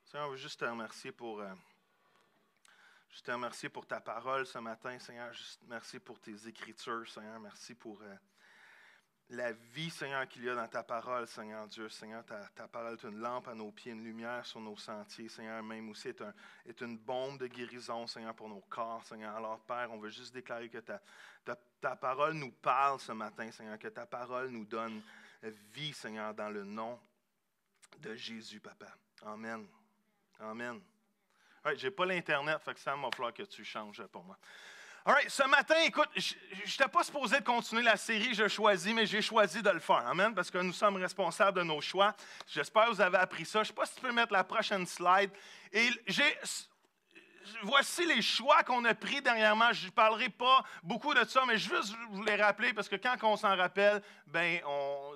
Seigneur, on veut juste te remercier pour ta parole ce matin, Seigneur. Juste merci pour tes écritures, Seigneur. Merci pour la vie, Seigneur, qu'il y a dans ta parole, Seigneur Dieu. Seigneur, ta parole est une lampe à nos pieds, une lumière sur nos sentiers, Seigneur. Même aussi est une bombe de guérison, Seigneur, pour nos corps, Seigneur. Alors, Père, on veut juste déclarer que ta parole nous parle ce matin, Seigneur. Que ta parole nous donne vie, Seigneur, dans le nom de Jésus, Papa. Amen. Amen. Right, je n'ai pas l'Internet, fait que ça va falloir que tu changes pour moi. All right, ce matin, écoute, je n'étais pas supposé de continuer la série Je choisis, mais j'ai choisi de le faire. Amen, parce que nous sommes responsables de nos choix. J'espère que vous avez appris ça. Je ne sais pas si tu peux mettre la prochaine slide. Et voici les choix qu'on a pris dernièrement. Je ne parlerai pas beaucoup de ça, mais je veux vous les rappeler parce que quand on s'en rappelle,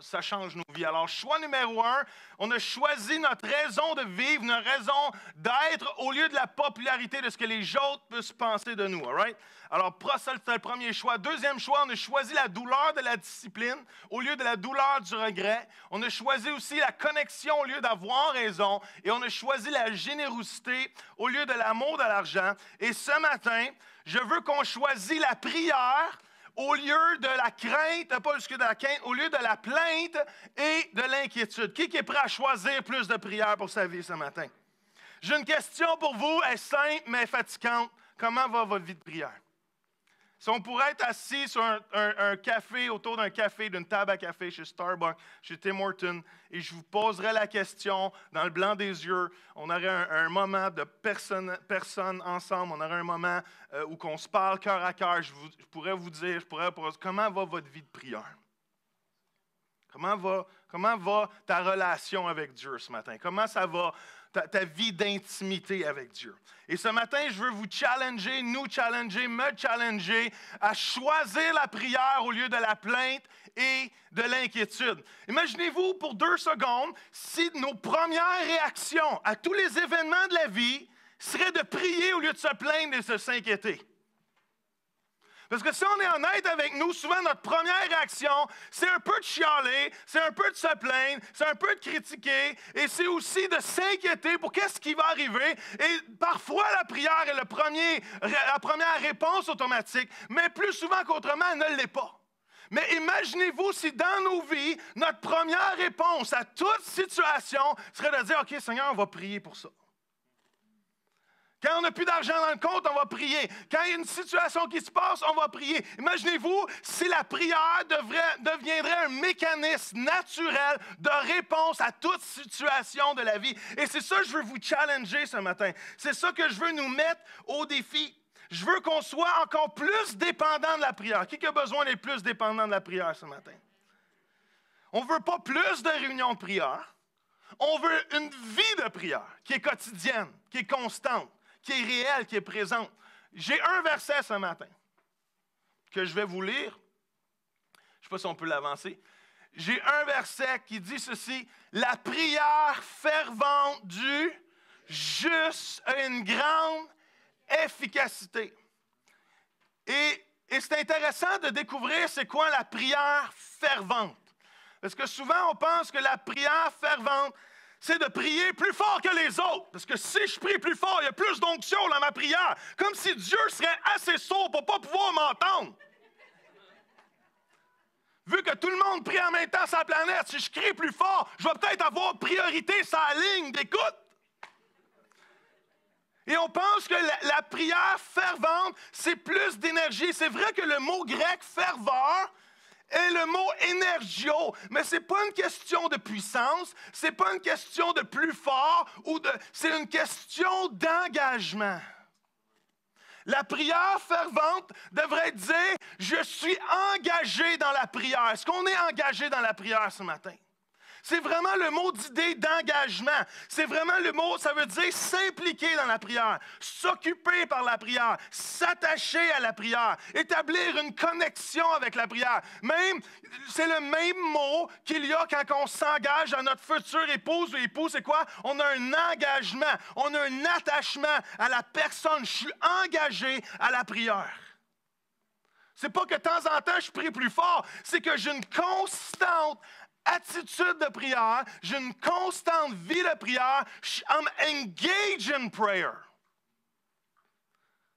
ça change nos vies. Alors, choix numéro 1, on a choisi notre raison de vivre, notre raison d'être au lieu de la popularité de ce que les autres peuvent penser de nous. All right? Alors, ça, c'était le premier choix. Deuxième choix, on a choisi la douleur de la discipline au lieu de la douleur du regret. On a choisi aussi la connexion au lieu d'avoir raison. Et on a choisi la générosité au lieu de l'amour de l'argent. Et ce matin, je veux qu'on choisisse la prière au lieu de la crainte, pas jusque de la crainte, au lieu de la plainte et de l'inquiétude. Qui est prêt à choisir plus de prière pour sa vie ce matin? J'ai une question pour vous, elle est simple mais fatigante. Comment va votre vie de prière? Si on pourrait être assis sur un café, autour d'un café, d'une table à café chez Starbucks, chez Tim Hortons, et je vous poserais la question dans le blanc des yeux, on aurait un moment de personne ensemble, on aurait un moment où on se parle cœur à cœur, je pourrais vous dire, comment va votre vie de prière? Comment va ta relation avec Dieu ce matin? Comment ça va ta vie d'intimité avec Dieu? Et ce matin, je veux vous challenger, nous challenger, me challenger à choisir la prière au lieu de la plainte et de l'inquiétude. Imaginez-vous pour 2 secondes si nos premières réactions à tous les événements de la vie seraient de prier au lieu de se plaindre et de s'inquiéter. Parce que si on est honnête avec nous, souvent notre première réaction, c'est un peu de chialer, c'est un peu de se plaindre, c'est un peu de critiquer, et c'est aussi de s'inquiéter pour qu'est-ce qui va arriver. Et parfois, la prière est la première réponse automatique, mais plus souvent qu'autrement, elle ne l'est pas. Mais imaginez-vous si dans nos vies, notre première réponse à toute situation serait de dire, OK, Seigneur, on va prier pour ça. Quand on n'a plus d'argent dans le compte, on va prier. Quand il y a une situation qui se passe, on va prier. Imaginez-vous si la prière deviendrait un mécanisme naturel de réponse à toute situation de la vie. Et c'est ça que je veux vous challenger ce matin. C'est ça que je veux nous mettre au défi. Je veux qu'on soit encore plus dépendant de la prière. Qui a besoin d'être plus dépendant de la prière ce matin? On ne veut pas plus de réunions de prière. On veut une vie de prière qui est quotidienne, qui est constante, qui est réelle, qui est présente. J'ai un verset ce matin que je vais vous lire. Je ne sais pas si on peut l'avancer. J'ai un verset qui dit ceci. La prière fervente du juste a une grande efficacité. Et c'est intéressant de découvrir c'est quoi la prière fervente. Parce que souvent on pense que la prière fervente, c'est de prier plus fort que les autres. Parce que si je prie plus fort, il y a plus d'onction dans ma prière. Comme si Dieu serait assez sourd pour ne pas pouvoir m'entendre. Vu que tout le monde prie en même temps sur la planète, si je crie plus fort, je vais peut-être avoir priorité sur la ligne d'écoute. Et on pense que la prière fervente, c'est plus d'énergie. C'est vrai que le mot grec « ferveur » est le mot énergio, mais ce n'est pas une question de puissance, ce n'est pas une question de plus fort, c'est une question d'engagement. La prière fervente devrait dire « Je suis engagé dans la prière ». Est-ce qu'on est engagé dans la prière ce matin? C'est vraiment le mot d'idée d'engagement. C'est vraiment le mot, ça veut dire s'impliquer dans la prière, s'occuper par la prière, s'attacher à la prière, établir une connexion avec la prière. Même, c'est le même mot qu'il y a quand on s'engage à notre future épouse ou époux. C'est quoi? On a un engagement, on a un attachement à la personne. Je suis engagé à la prière. C'est pas que de temps en temps, je prie plus fort. C'est que j'ai une constante attitude de prière, j'ai une constante vie de prière. I'm engaged in prayer.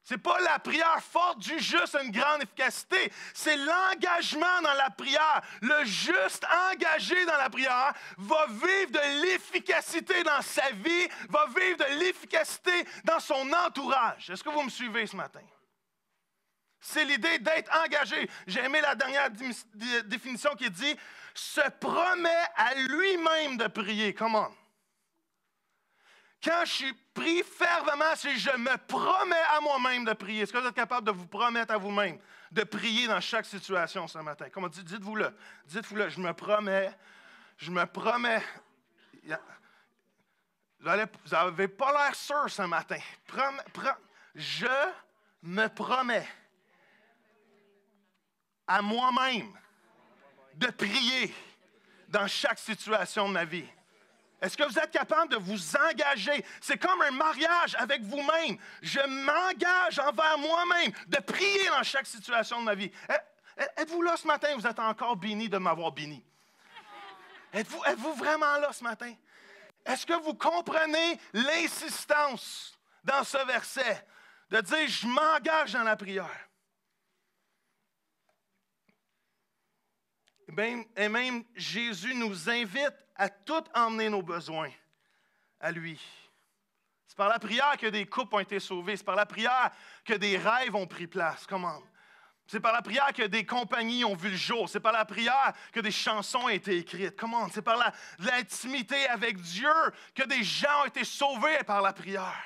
Ce n'est pas la prière forte du juste une grande efficacité. C'est l'engagement dans la prière. Le juste engagé dans la prière va vivre de l'efficacité dans sa vie, va vivre de l'efficacité dans son entourage. Est-ce que vous me suivez ce matin? C'est l'idée d'être engagé. J'ai aimé la dernière définition qui dit « se promet à lui-même de prier ». Come on. Quand je prie fervemment, c'est je me promets à moi-même de prier. Est-ce que vous êtes capable de vous promettre à vous-même de prier dans chaque situation ce matin? Comment dites-vous-le. Dites-vous-le, je me promets. Vous n'avez pas l'air sûr ce matin. Je me promets à moi-même de prier dans chaque situation de ma vie. Est-ce que vous êtes capable de vous engager? C'est comme un mariage avec vous-même. Je m'engage envers moi-même de prier dans chaque situation de ma vie. Êtes-vous là ce matin? Vous êtes encore béni de m'avoir béni. Êtes-vous vraiment là ce matin? Est-ce que vous comprenez l'insistance dans ce verset de dire « je m'engage dans la prière ». Et même Jésus nous invite à tout emmener nos besoins à lui. C'est par la prière que des couples ont été sauvés. C'est par la prière que des rêves ont pris place. Comment? C'est par la prière que des compagnies ont vu le jour. C'est par la prière que des chansons ont été écrites. Comment? C'est par l'intimité avec Dieu que des gens ont été sauvés par la prière.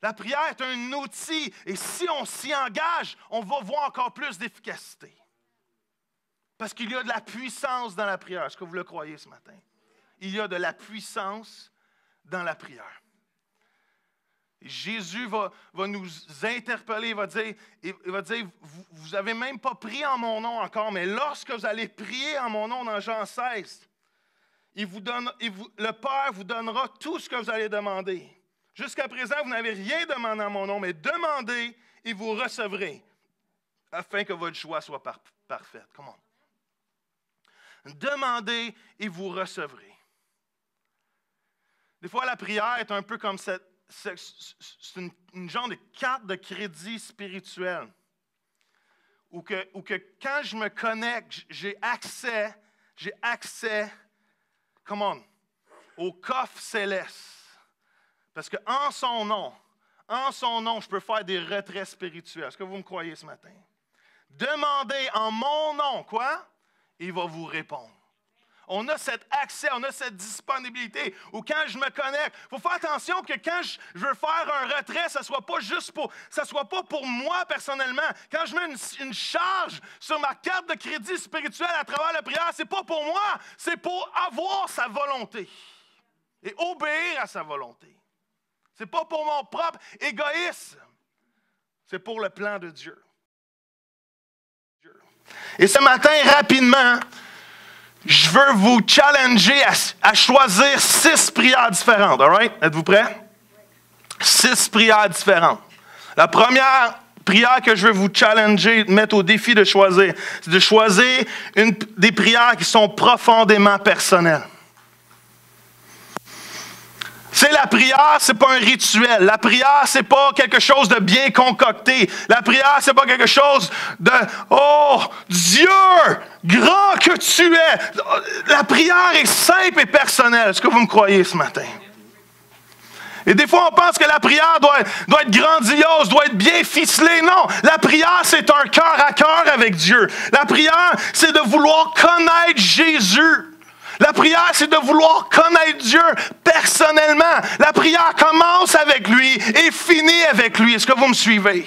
La prière est un outil et si on s'y engage, on va voir encore plus d'efficacité. Parce qu'il y a de la puissance dans la prière. Est-ce que vous le croyez ce matin? Il y a de la puissance dans la prière. Et Jésus va nous interpeller, il va dire vous n'avez même pas prié en mon nom encore, mais lorsque vous allez prier en mon nom dans Jean 16, le Père vous donnera tout ce que vous allez demander. Jusqu'à présent, vous n'avez rien demandé en mon nom, mais demandez et vous recevrez, afin que votre joie soit parfaite. Comment? Demandez et vous recevrez. Des fois, la prière est un peu comme c'est une genre de carte de crédit spirituel. Où que quand je me connecte, j'ai accès, au coffre céleste. Parce qu'en son nom, je peux faire des retraits spirituels. Est-ce que vous me croyez ce matin? Demandez en mon nom, quoi? Il va vous répondre. On a cet accès, on a cette disponibilité. Ou quand je me connecte, il faut faire attention que quand je veux faire un retrait, ça ne soit pas pour moi personnellement. Quand je mets une charge sur ma carte de crédit spirituel à travers la prière, ce n'est pas pour moi, c'est pour avoir sa volonté et obéir à sa volonté. Ce n'est pas pour mon propre égoïsme, c'est pour le plan de Dieu. Et ce matin, rapidement, je veux vous challenger à choisir 6 prières différentes. All right? Êtes-vous prêts? 6 prières différentes. La première prière que je veux vous challenger, mettre au défi de choisir, c'est de choisir des prières qui sont profondément personnelles. C'est la prière, c'est pas un rituel. La prière, c'est pas quelque chose de bien concocté. La prière, c'est pas quelque chose de « Oh, Dieu, grand que tu es! » La prière est simple et personnelle. Est-ce que vous me croyez ce matin? Et des fois, on pense que la prière doit être grandiose, doit être bien ficelée. Non, la prière, c'est un cœur à cœur avec Dieu. La prière, c'est de vouloir connaître Jésus. La prière, c'est de vouloir connaître Dieu personnellement. La prière commence avec lui et finit avec lui. Est-ce que vous me suivez?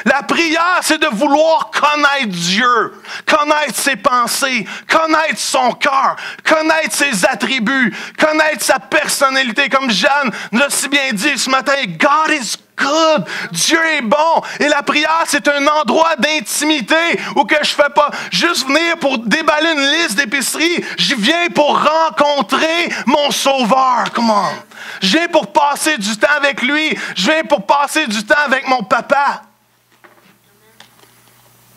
La prière, c'est de vouloir connaître Dieu, connaître ses pensées, connaître son cœur, connaître ses attributs, connaître sa personnalité. Comme Jeanne nous a si bien dit ce matin, God is good. Dieu est bon. Et la prière, c'est un endroit d'intimité où que je ne fais pas juste venir pour déballer une liste d'épicerie. Je viens pour rencontrer mon Sauveur. Come on. Je viens pour passer du temps avec lui. Je viens pour passer du temps avec mon papa.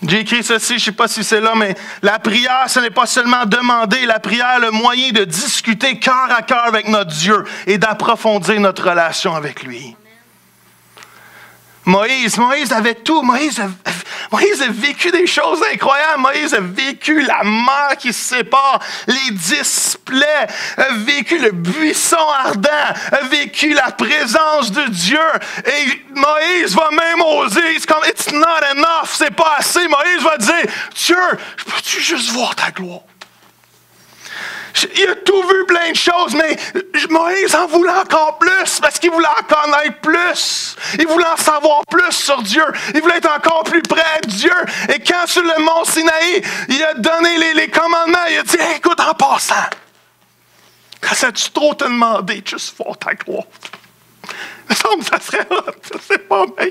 J'ai écrit ceci, je ne sais pas si c'est là, mais la prière, ce n'est pas seulement demander. La prière est le moyen de discuter cœur à cœur avec notre Dieu et d'approfondir notre relation avec lui. Moïse avait tout. Moïse a vécu des choses incroyables. Moïse a vécu la mer qui se sépare, les 10 plaies, a vécu le buisson ardent, a vécu la présence de Dieu. Et Moïse va même oser, c'est comme « it's not enough », c'est pas assez. Moïse va dire « Dieu, peux-tu juste voir ta gloire? » Il a tout vu, plein de choses, mais Moïse en voulait encore plus, parce qu'il voulait en connaître plus. Il voulait en savoir plus sur Dieu. Il voulait être encore plus près de Dieu. Et quand sur le mont Sinaï, il a donné les commandements, il a dit hey, « Écoute, en passant, quand ça tu trop te demander, juste voir ta gloire. » Il me semble que ça serait hot, ça c'est pas bien.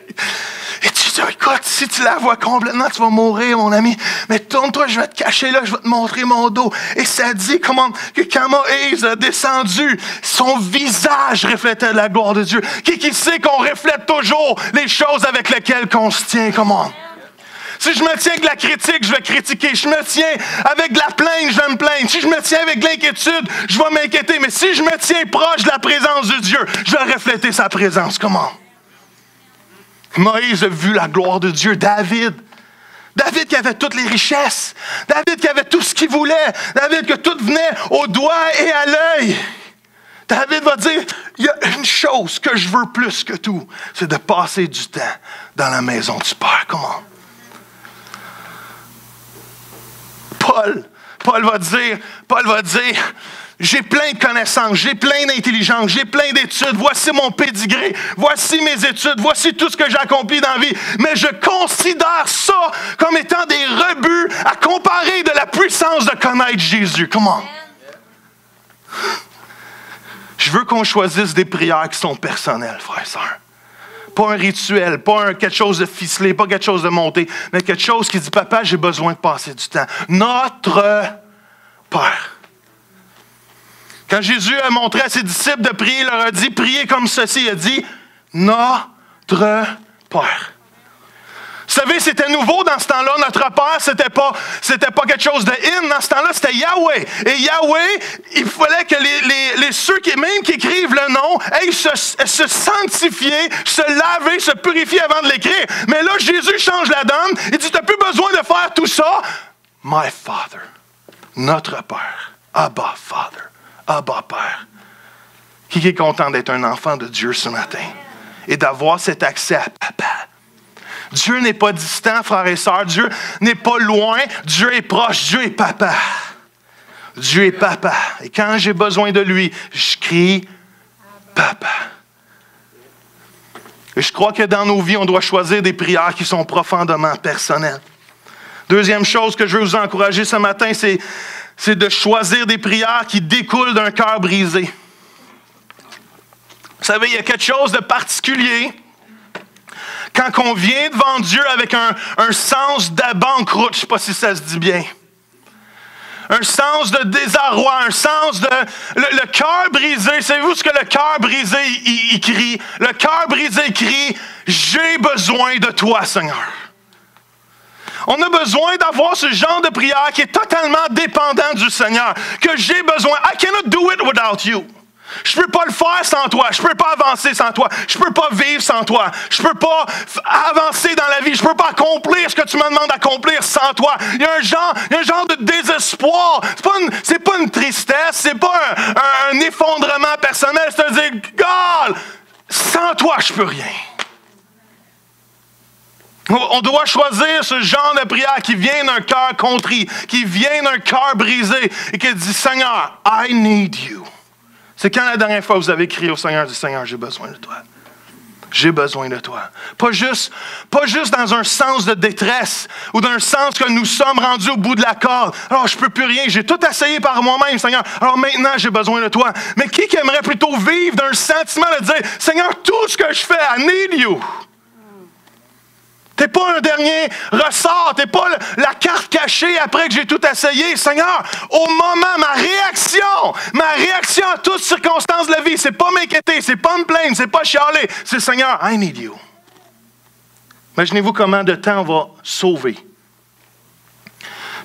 Et tu dis, écoute, si tu la vois complètement, tu vas mourir, mon ami. Mais tourne-toi, je vais te cacher là, je vais te montrer mon dos. Et ça dit que quand Moïse a descendu, son visage reflétait la gloire de Dieu. Qui sait qu'on reflète toujours les choses avec lesquelles on se tient, comment? Si je me tiens avec la critique, je vais critiquer. Si je me tiens avec de la plainte, je vais me plaindre. Si je me tiens avec de l'inquiétude, je vais m'inquiéter. Mais si je me tiens proche de la présence de Dieu, je vais refléter sa présence. Comment? Moïse a vu la gloire de Dieu. David qui avait toutes les richesses. David qui avait tout ce qu'il voulait. David que tout venait au doigt et à l'œil. David va dire, il y a une chose que je veux plus que tout, c'est de passer du temps dans la maison du Père. Comment? Paul va dire, j'ai plein de connaissances, j'ai plein d'intelligence, j'ai plein d'études, voici mon pédigré, voici mes études, voici tout ce que j'ai accompli dans la vie, mais je considère ça comme étant des rebuts à comparer de la puissance de connaître Jésus. Comment? Je veux qu'on choisisse des prières qui sont personnelles, frères et sœurs. Pas un rituel, pas quelque chose de ficelé, pas quelque chose de monté, mais quelque chose qui dit, papa, j'ai besoin de passer du temps. Notre Père. Quand Jésus a montré à ses disciples de prier, il leur a dit, priez comme ceci. Il a dit, notre Père. Vous savez, c'était nouveau dans ce temps-là. Notre Père, c'était pas quelque chose de in. Dans ce temps-là, c'était Yahweh. Et Yahweh, il fallait que ceux qui écrivent le nom aient se sanctifier, se laver, se purifier avant de l'écrire. Mais là, Jésus change la donne. Il dit, tu n'as plus besoin de faire tout ça. My Father, notre Père, Abba Father, Abba Père. Qui est content d'être un enfant de Dieu ce matin et d'avoir cet accès à Papa? Dieu n'est pas distant, frères et sœurs. Dieu n'est pas loin. Dieu est proche. Dieu est Papa. Dieu est Papa. Et quand j'ai besoin de lui, je crie Papa. Et je crois que dans nos vies, on doit choisir des prières qui sont profondément personnelles. Deuxième chose que je veux vous encourager ce matin, c'est de choisir des prières qui découlent d'un cœur brisé. Vous savez, il y a quelque chose de particulier quand on vient devant Dieu avec un sens d'abandroute, je ne sais pas si ça se dit bien, un sens de désarroi, un sens de... Le cœur brisé, savez-vous ce que le cœur brisé, il crie? Le cœur brisé crie, j'ai besoin de toi, Seigneur. On a besoin d'avoir ce genre de prière qui est totalement dépendant du Seigneur, que j'ai besoin. I cannot do it without you. Je ne peux pas le faire sans toi. Je ne peux pas avancer sans toi. Je ne peux pas vivre sans toi. Je ne peux pas avancer dans la vie. Je ne peux pas accomplir ce que tu me demandes d'accomplir sans toi. Il y a un genre de désespoir. Ce n'est pas une tristesse. Ce n'est pas un effondrement personnel. C'est à dire, God, sans toi, je ne peux rien. On doit choisir ce genre de prière qui vient d'un cœur contrit, qui vient d'un cœur brisé et qui dit, Seigneur, I need you. C'est quand la dernière fois vous avez crié au Seigneur, dit Seigneur, j'ai besoin de toi. J'ai besoin de toi. Pas juste dans un sens de détresse ou d'un sens que nous sommes rendus au bout de la corde. Alors, je ne peux plus rien. J'ai tout essayé par moi-même, Seigneur. Alors maintenant, j'ai besoin de toi. Mais qui aimerait plutôt vivre d'un sentiment de dire, Seigneur, tout ce que je fais, I need you. T'es pas un dernier ressort, t'es pas la carte cachée après que j'ai tout essayé. Seigneur, au moment, ma réaction à toute circonstance de la vie, c'est pas m'inquiéter, c'est pas me plaindre, c'est pas chialer, c'est Seigneur, I need you. Imaginez-vous combien de temps on va sauver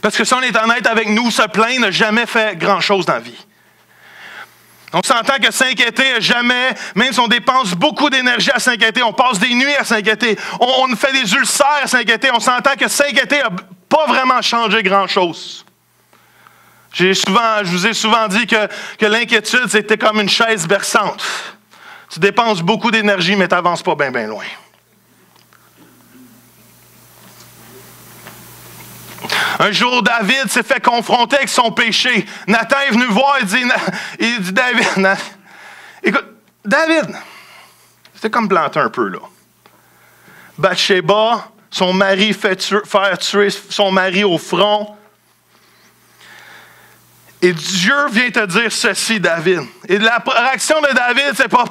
Parce que si on est honnête avec nous, se plaindre n'a jamais fait grand-chose dans la vie. On s'entend que s'inquiéter jamais, même si on dépense beaucoup d'énergie à s'inquiéter, on passe des nuits à s'inquiéter, on fait des ulcères à s'inquiéter, on s'entend que s'inquiéter n'a pas vraiment changé grand-chose. Je vous ai souvent dit que l'inquiétude, c'était comme une chaise berçante. Tu dépenses beaucoup d'énergie, mais tu n'avances pas bien loin. Un jour, David s'est fait confronter avec son péché. Nathan est venu voir et dit David, écoute, David, c'était comme planter un peu, là. Bathsheba, son mari faire tuer son mari au front. Et Dieu vient te dire ceci, David. Et la réaction de David, c'est pas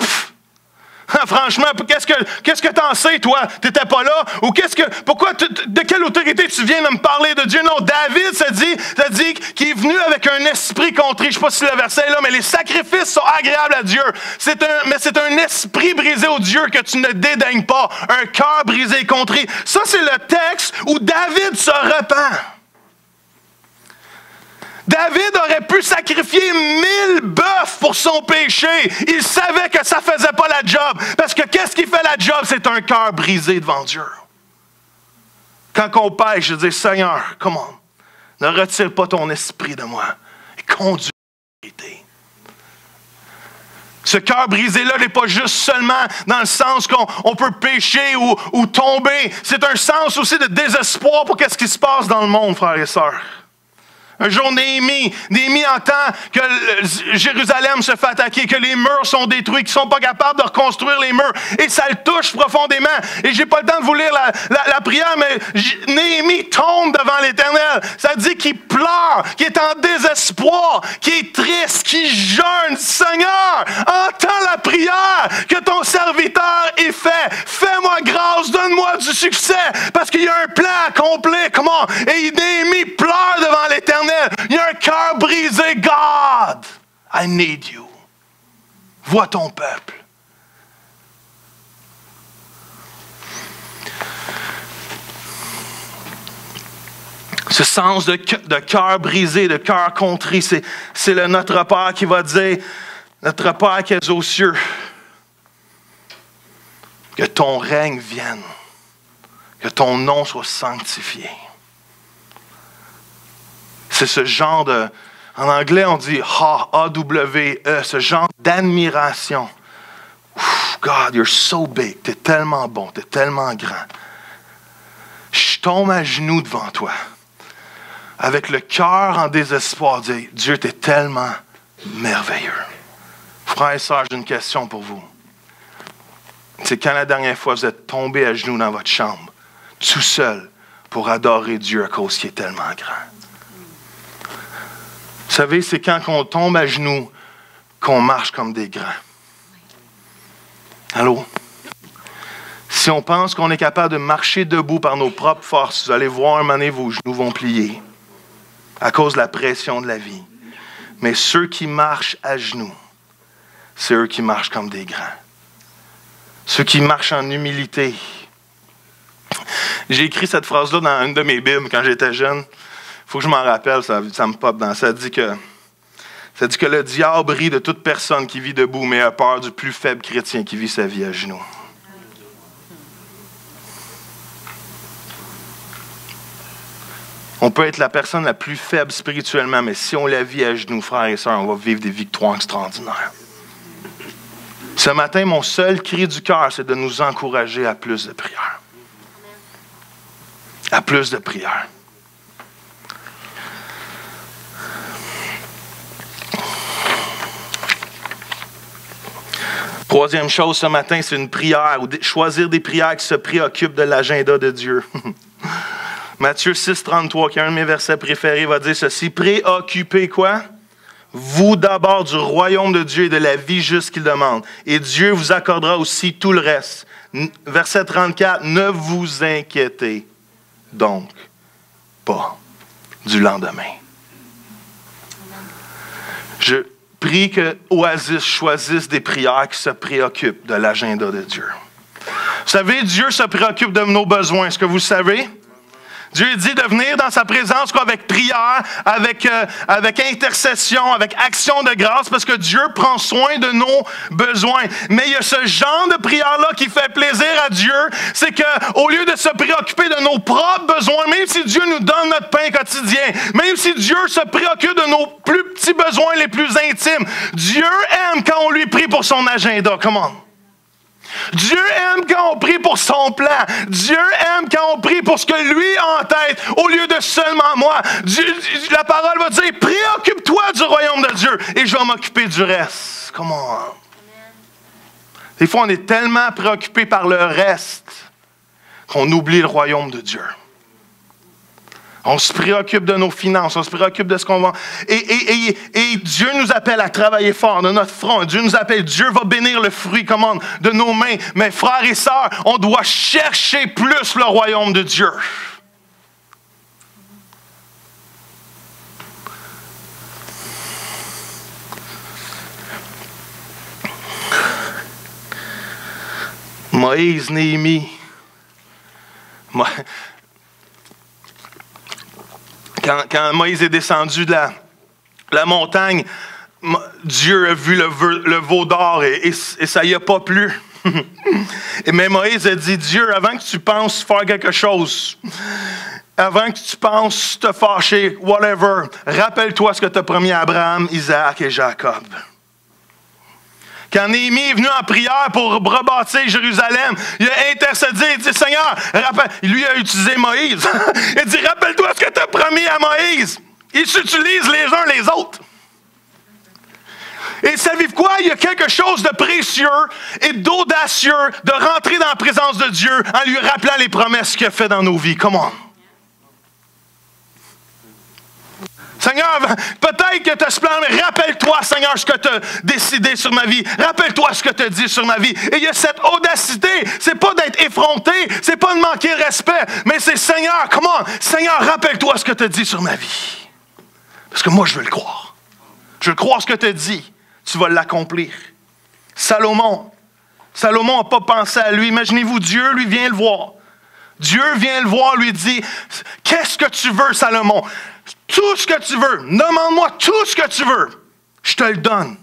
franchement, qu'est-ce que t'en sais, toi? T'étais pas là? Ou de quelle autorité tu viens de me parler de Dieu? Non, David se dit qu'il est venu avec un esprit contrit. Je ne sais pas si le verset est là, mais les sacrifices sont agréables à Dieu. Mais c'est un esprit brisé au Dieu que tu ne dédaignes pas. Un cœur brisé et contrit. Ça, c'est le texte où David se repent. David aurait pu sacrifier 1000 bœufs pour son péché. Il savait que ça ne faisait pas la job. Parce que qu'est-ce qui fait la job? C'est un cœur brisé devant Dieu. Quand on pêche, je dis, Seigneur, come on, ne retire pas ton esprit de moi et conduis la vérité. Ce cœur brisé-là n'est pas juste seulement dans le sens qu'on peut pécher ou tomber. C'est un sens aussi de désespoir pour ce qui se passe dans le monde, frères et sœurs. Un jour, Néhémie entend que Jérusalem se fait attaquer, que les murs sont détruits, qu'ils ne sont pas capables de reconstruire les murs. Et ça le touche profondément. Et je n'ai pas le temps de vous lire la prière, mais Néhémie tombe devant l'Éternel. Ça dit qu'il pleure, qu'il est en désespoir, qu'il est triste, qu'il jeûne. Seigneur, entends la prière que ton serviteur ait fait. Fais-moi grâce, donne-moi du succès, parce qu'il y a un plan accompli. Comment? Et Néhémie pleure devant l'Éternel. Il y a un cœur brisé. God, I need you. Vois ton peuple. Ce sens de cœur brisé, de cœur contrit, c'est le Notre Père qui va dire, Notre Père qui est aux cieux, que ton règne vienne, que ton nom soit sanctifié. C'est ce genre de, en anglais on dit A-W-E, ce genre d'admiration. God, you're so big, t'es tellement bon, t'es tellement grand. Je tombe à genoux devant toi, avec le cœur en désespoir, dire, Dieu, t'es tellement merveilleux. Frères et sœurs, j'ai une question pour vous. C'est quand la dernière fois vous êtes tombé à genoux dans votre chambre, tout seul, pour adorer Dieu à cause qu'il est tellement grand. Vous savez, c'est quand on tombe à genoux qu'on marche comme des grands. Allô? Si on pense qu'on est capable de marcher debout par nos propres forces, vous allez voir un moment donné, vos genoux vont plier à cause de la pression de la vie. Mais ceux qui marchent à genoux, c'est eux qui marchent comme des grands. Ceux qui marchent en humilité. J'ai écrit cette phrase-là dans une de mes Bibles quand j'étais jeune. Il faut que je m'en rappelle, ça me pop dans ça. Ça dit que le diable rit de toute personne qui vit debout, mais a peur du plus faible chrétien qui vit sa vie à genoux. On peut être la personne la plus faible spirituellement, mais si on la vit à genoux, frères et sœurs, on va vivre des victoires extraordinaires. Ce matin, mon seul cri du cœur, c'est de nous encourager à plus de prières. À plus de prières. Troisième chose ce matin, c'est une prière, ou choisir des prières qui se préoccupent de l'agenda de Dieu. Matthieu 6, 33, qui est un de mes versets préférés, va dire ceci. Préoccupez quoi? Vous d'abord du royaume de Dieu et de la vie juste qu'il demande. Et Dieu vous accordera aussi tout le reste. Verset 34, ne vous inquiétez donc pas du lendemain. Je prie que Oasis choisisse des prières qui se préoccupent de l'agenda de Dieu. Vous savez, Dieu se préoccupe de nos besoins. Est-ce que vous le savez? Dieu dit de venir dans sa présence avec prière, avec intercession, avec action de grâce, parce que Dieu prend soin de nos besoins. Mais il y a ce genre de prière-là qui fait plaisir à Dieu, c'est qu'au lieu de se préoccuper de nos propres besoins, même si Dieu nous donne notre pain quotidien, même si Dieu se préoccupe de nos plus petits besoins les plus intimes, Dieu aime quand on lui prie pour son agenda. Come on. Dieu aime quand on prie pour son plan. Dieu aime quand on prie pour ce que lui a en tête, au lieu de seulement moi. La parole va dire, préoccupe-toi du royaume de Dieu et je vais m'occuper du reste. Come on. Des fois, on est tellement préoccupé par le reste qu'on oublie le royaume de Dieu. On se préoccupe de nos finances, on se préoccupe de ce qu'on va... Et Dieu nous appelle à travailler fort de notre front. Dieu nous appelle, Dieu va bénir le fruit, commande, de nos mains. Mais frères et sœurs, on doit chercher plus le royaume de Dieu. Moïse, Néhémie. Quand Moïse est descendu de la montagne, Dieu a vu le veau d'or et ça y a pas plu. Mais Moïse a dit, Dieu, avant que tu penses faire quelque chose, avant que tu penses te fâcher, whatever, rappelle-toi ce que tu as promis à Abraham, Isaac et Jacob. Quand Néhémie est venu en prière pour rebâtir Jérusalem, il a intercédé, il dit, Seigneur, lui a utilisé Moïse. Il dit, rappelle-toi ce que tu as promis à Moïse. Ils s'utilisent les uns les autres. Et savez-vous quoi? Il y a quelque chose de précieux et d'audacieux de rentrer dans la présence de Dieu en lui rappelant les promesses qu'il a faites dans nos vies. Come on. Seigneur, peut-être que tu as ce plan, mais rappelle-toi, Seigneur, ce que tu as décidé sur ma vie. Rappelle-toi ce que tu as dit sur ma vie. Et il y a cette audacité. C'est pas d'être effronté, c'est pas de manquer respect, mais c'est Seigneur, comment? Seigneur, rappelle-toi ce que tu as dit sur ma vie. Parce que moi, je veux le croire. Je veux croire ce que tu as dit. Tu vas l'accomplir. Salomon n'a pas pensé à lui. Imaginez-vous, Dieu lui vient le voir. Dieu vient le voir, lui dit, qu'est-ce que tu veux, Salomon? Tout ce que tu veux. Demande-moi tout ce que tu veux. Je te le donne.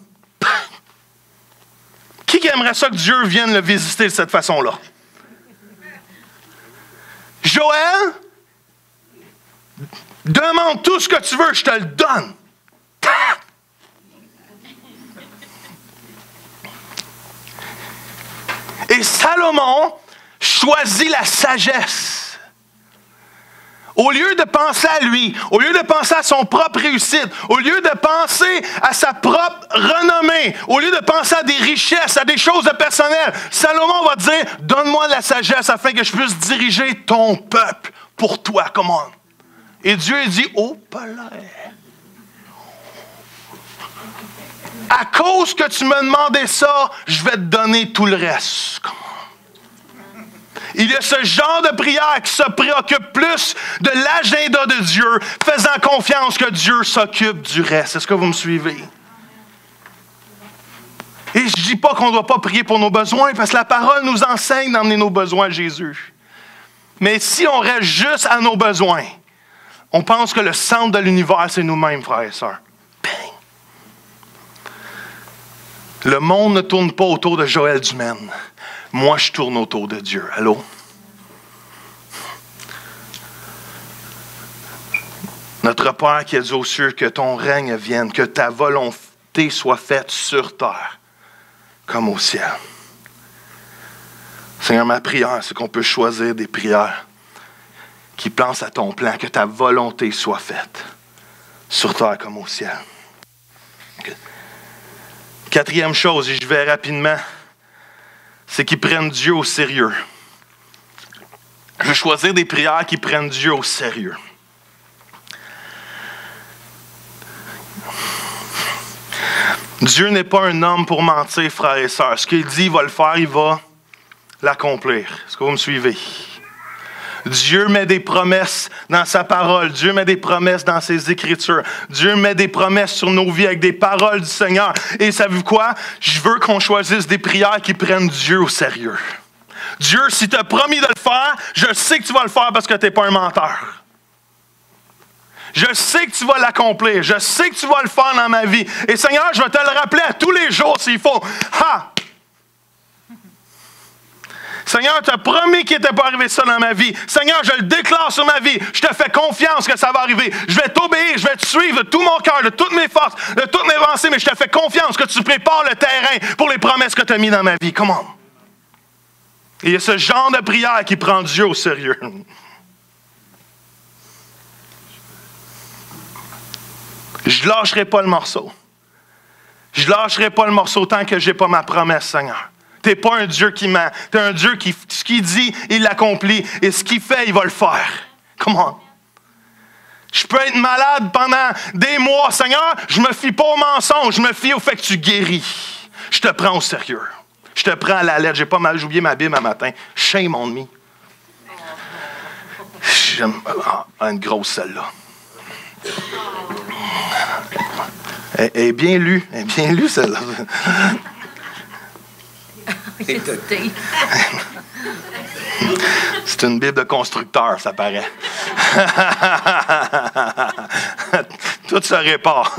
Qui aimerait ça que Dieu vienne le visiter de cette façon-là? Joël, demande tout ce que tu veux, je te le donne. Et Salomon choisit la sagesse. Au lieu de penser à lui, au lieu de penser à son propre réussite, au lieu de penser à sa propre renommée, au lieu de penser à des richesses, à des choses personnelles, Salomon va dire, donne-moi de la sagesse afin que je puisse diriger ton peuple pour toi. Comment? Et Dieu dit, oh, palais. À cause que tu me demandais ça, je vais te donner tout le reste. Il y a ce genre de prière qui se préoccupe plus de l'agenda de Dieu, faisant confiance que Dieu s'occupe du reste. Est-ce que vous me suivez? Et je ne dis pas qu'on ne doit pas prier pour nos besoins, parce que la parole nous enseigne d'emmener nos besoins à Jésus. Mais si on reste juste à nos besoins, on pense que le centre de l'univers, c'est nous-mêmes, frères et sœurs. Bang! Le monde ne tourne pas autour de Joël Dumaine. Moi, je tourne autour de Dieu. Allô? Notre Père qui est aux cieux, que ton règne vienne, que ta volonté soit faite sur terre, comme au ciel. Seigneur, ma prière, c'est qu'on peut choisir des prières qui pensent à ton plan, que ta volonté soit faite sur terre comme au ciel. Quatrième chose, et je vais rapidement, c'est qu'ils prennent Dieu au sérieux. Je vais choisir des prières qui prennent Dieu au sérieux. Dieu n'est pas un homme pour mentir, frères et sœurs. Ce qu'il dit, il va le faire, il va l'accomplir. Est-ce que vous me suivez? Dieu met des promesses dans sa parole. Dieu met des promesses dans ses Écritures. Dieu met des promesses sur nos vies avec des paroles du Seigneur. Et savez-vous quoi? Je veux qu'on choisisse des prières qui prennent Dieu au sérieux. Dieu, si tu as promis de le faire, je sais que tu vas le faire parce que tu n'es pas un menteur. Je sais que tu vas l'accomplir. Je sais que tu vas le faire dans ma vie. Et Seigneur, je vais te le rappeler à tous les jours s'il faut. Ha! Seigneur, tu as promis qu'il n'était pas arrivé ça dans ma vie. Seigneur, je le déclare sur ma vie. Je te fais confiance que ça va arriver. Je vais t'obéir, je vais te suivre de tout mon cœur, de toutes mes forces, de toutes mes pensées, mais je te fais confiance que tu prépares le terrain pour les promesses que tu as mises dans ma vie. Come on. Et il y a ce genre de prière qui prend Dieu au sérieux. Je ne lâcherai pas le morceau. Je ne lâcherai pas le morceau tant que je n'ai pas ma promesse, Seigneur. Tu n'es pas un Dieu qui ment. Tu es un Dieu qui, ce qu'il dit, il l'accomplit. Et ce qu'il fait, il va le faire. Come on. Je peux être malade pendant des mois, Seigneur. Je ne me fie pas au mensonge. Je me fie au fait que tu guéris. Je te prends au sérieux. Je te prends à la lettre. J'ai oublié ma Bible un matin. Shame on me. J'aime une grosse celle-là. Elle est bien lue. Elle est bien lue, celle-là. C'est une Bible de constructeur, ça paraît. Tout se répare.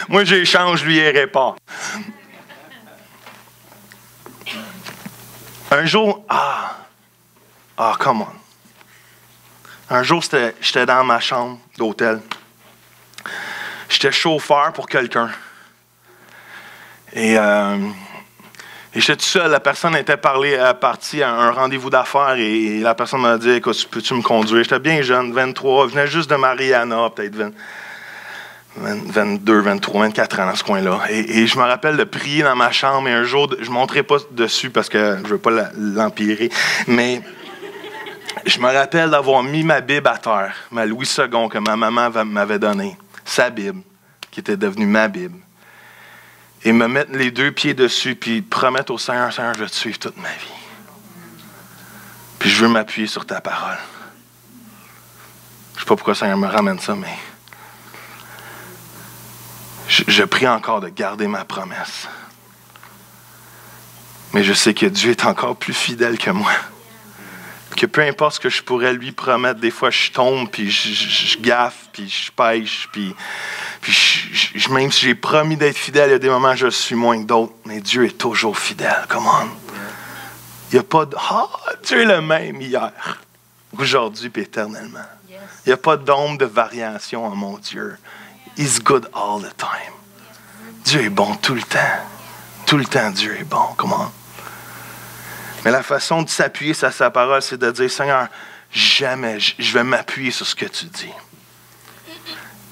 Moi, j'échange, lui, il répare. Un jour, come on. Un jour, j'étais dans ma chambre d'hôtel. J'étais chauffeur pour quelqu'un. Et j'étais tout seul. La personne était partie à un rendez-vous d'affaires et la personne m'a dit, écoute, peux-tu me conduire? J'étais bien jeune, 23, je venais juste de Mariana, peut-être 22, 23, 24 ans dans ce coin-là. Et je me rappelle de prier dans ma chambre et un jour, je ne monterai pas dessus parce que je ne veux pas l'empirer, mais je me rappelle d'avoir mis ma Bible à terre, ma Louis II que ma maman m'avait donnée, sa Bible, qui était devenue ma Bible. Et me mettre les deux pieds dessus, puis promettre au Seigneur, Seigneur, je vais te suivre toute ma vie. Puis je veux m'appuyer sur ta parole. Je ne sais pas pourquoi le Seigneur me ramène ça, mais je prie encore de garder ma promesse. Mais je sais que Dieu est encore plus fidèle que moi. Que peu importe ce que je pourrais lui promettre, des fois je tombe, puis je gaffe, puis je pêche, puis même si j'ai promis d'être fidèle, il y a des moments où je suis moins que d'autres, mais Dieu est toujours fidèle. Come on. Il n'y a pas de Dieu est le même hier, aujourd'hui et éternellement. Il n'y a pas d'ombre de variation en mon Dieu. He's good all the time. Dieu est bon tout le temps. Tout le temps, Dieu est bon. Come on. Mais la façon de s'appuyer sur sa parole, c'est de dire, Seigneur, jamais je vais m'appuyer sur ce que tu dis.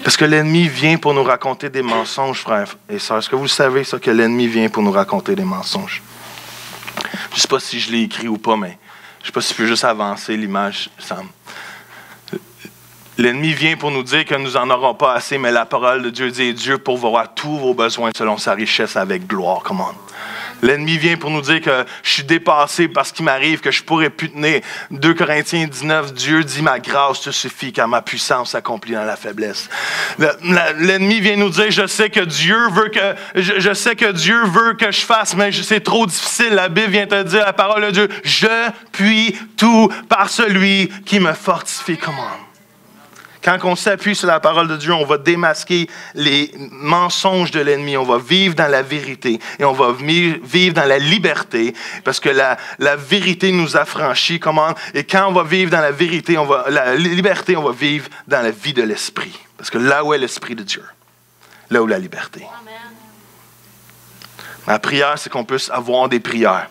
Parce que l'ennemi vient pour nous raconter des mensonges, frères et sœurs. Est-ce que vous savez ça, que l'ennemi vient pour nous raconter des mensonges? Je ne sais pas si je l'ai écrit ou pas, mais je ne sais pas si je peux juste avancer l'image, Sam. L'ennemi vient pour nous dire que nous n'en aurons pas assez, mais la parole de Dieu dit, Dieu pourvoira tous vos besoins selon sa richesse avec gloire. Come on. L'ennemi vient pour nous dire que je suis dépassé par ce qui m'arrive, que je ne pourrais plus tenir. 2 Corinthiens 19, Dieu dit, ma grâce te suffit car ma puissance s'accomplit dans la faiblesse. L'ennemi vient nous dire, je sais que Dieu veut que je fasse, mais c'est trop difficile. La Bible vient te dire, la parole de Dieu, je puis tout par celui qui me fortifie. Come on. Quand on s'appuie sur la parole de Dieu, on va démasquer les mensonges de l'ennemi. On va vivre dans la vérité et on va vivre dans la liberté parce que la vérité nous affranchit. Comment? Et quand on va vivre dans la vérité, la liberté, on va vivre dans la vie de l'esprit. Parce que là où est l'esprit de Dieu, là où la liberté. Amen. Ma prière, c'est qu'on puisse avoir des prières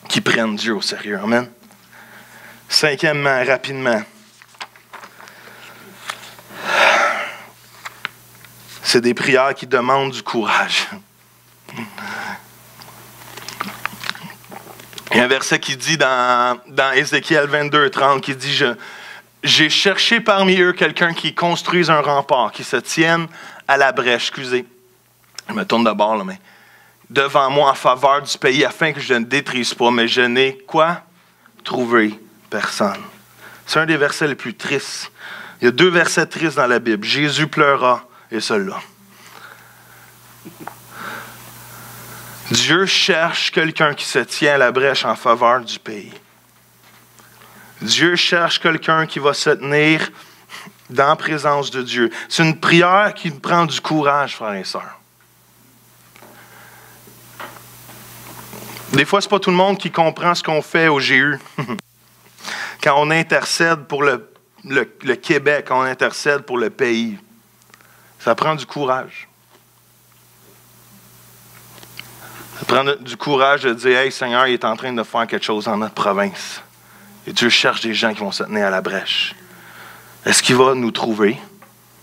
qui prennent Dieu au sérieux. Amen. Cinquièmement, rapidement. C'est des prières qui demandent du courage. Il y a un verset qui dit dans Ézéchiel 22, 30, qui dit « J'ai cherché parmi eux quelqu'un qui construise un rempart, qui se tienne à la brèche. » Excusez, je me tourne de bord, là, mais devant moi en faveur du pays, afin que je ne détruise pas. Mais je n'ai quoi? Trouvé personne. C'est un des versets les plus tristes. Il y a 2 versets tristes dans la Bible. Jésus pleura. Et celui-là. Dieu cherche quelqu'un qui se tient à la brèche en faveur du pays. Dieu cherche quelqu'un qui va se tenir dans la présence de Dieu. C'est une prière qui prend du courage, frères et sœurs. Des fois, ce n'est pas tout le monde qui comprend ce qu'on fait au GU. Quand on intercède pour le Québec, quand on intercède pour le pays, ça prend du courage. Ça prend du courage de dire « Hey, Seigneur, il est en train de faire quelque chose dans notre province. » Et Dieu cherche des gens qui vont se tenir à la brèche. Est-ce qu'il va nous trouver?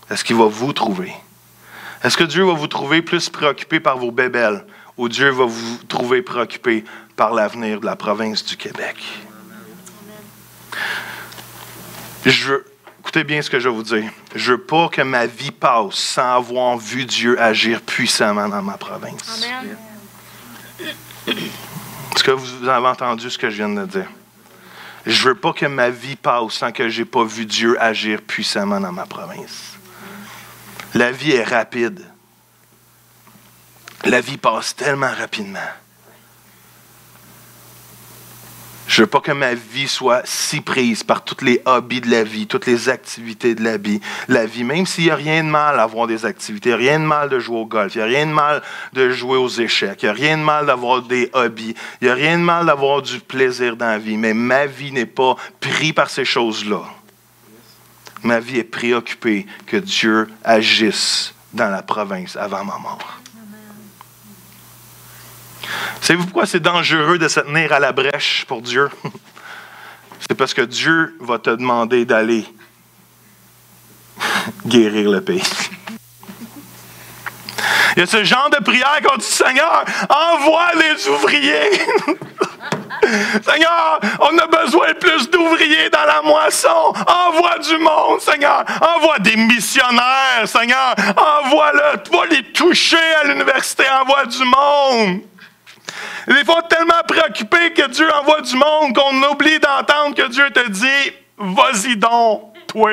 Est-ce qu'il va vous trouver? Est-ce que Dieu va vous trouver plus préoccupé par vos bébelles ou Dieu va vous trouver préoccupé par l'avenir de la province du Québec? Écoutez bien ce que je vais vous dire. Je ne veux pas que ma vie passe sans avoir vu Dieu agir puissamment dans ma province. Amen. Est-ce que vous avez entendu ce que je viens de dire? Je ne veux pas que ma vie passe sans que je n'ai pas vu Dieu agir puissamment dans ma province. La vie est rapide. La vie passe tellement rapidement. Je ne veux pas que ma vie soit si prise par tous les hobbies de la vie, toutes les activités de la vie. Même s'il n'y a rien de mal à avoir des activités, il n'y a rien de mal de jouer au golf, il n'y a rien de mal de jouer aux échecs, il n'y a rien de mal d'avoir des hobbies, il n'y a rien de mal d'avoir du plaisir dans la vie. Mais ma vie n'est pas prise par ces choses-là. Ma vie est préoccupée que Dieu agisse dans la province avant ma mort. Savez-vous pourquoi c'est dangereux de se tenir à la brèche pour Dieu? C'est parce que Dieu va te demander d'aller guérir le pays. Il y a ce genre de prière qu'on dit, Seigneur, envoie les ouvriers. Seigneur, on a besoin de plus d'ouvriers dans la moisson. Envoie du monde, Seigneur. Envoie des missionnaires, Seigneur. Envoie-le. Va les toucher à l'université. Envoie du monde. Des fois, tellement préoccupés que Dieu envoie du monde qu'on oublie d'entendre que Dieu te dit « Vas-y donc, toi! »